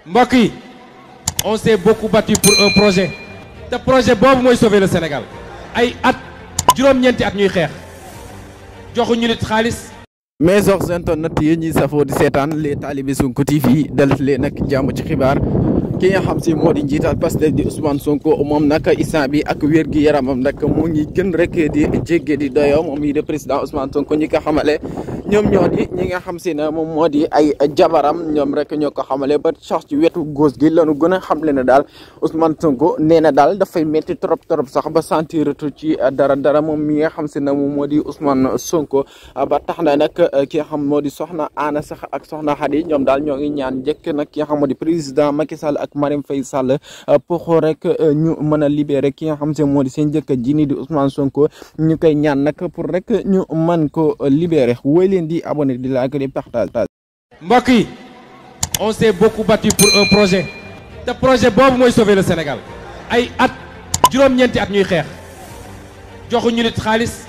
mbokk yi on s'est beaucoup battu pour un projet te projet boobu mooy sauver le Sénégal ay at juróom-ñeenti at ñuy xeex joxuñu nit xaalis. mais sox internet yi ñuy safoo di seetaan les talibé Sonko TV dal leen nag jàmm ci xibaar ki nga xam si moo di njiital Pastef di Ousmane Sonko moom nag instant bi ak wér gi yaramam nag mu ngi gën rek di jégge di doyo moom yi de président Ousmane Sonko ñi ko xamale ñoom ñoo di ñi nga xam si ne moom moo di ay jabaram ñoom rek ñoo ko xamale ba sax ci wetu gauche gi lañu gën a xamle ne daal Ousmane Sonko nee na daal dafay métti trop sax ba sentiratu ci dara moom mi nga xam si ne moom moo di Ousmane Sonko ba tax na nag ki nga xam moo di soxna Anna sax ak soxna Khady ñoom daal ñoo ngi ñaan njëkk nag ki nga xam moo di président Macky Sall ak Marème Faye Sall pour rek ñu mën a libérer ki nga xam se moo di seen jëkk ji nii di Ousmane Sonko ñu koy ñaan nag pour rek ñu mën ko libérer woy leen di abonné di like di partage. mbokk yi on s'est beaucoup battu pour un projet te projet boobu mooy sauver le Sénégal ay at juróom-ñeenti at ñuy xeex joxuñu nit xaalis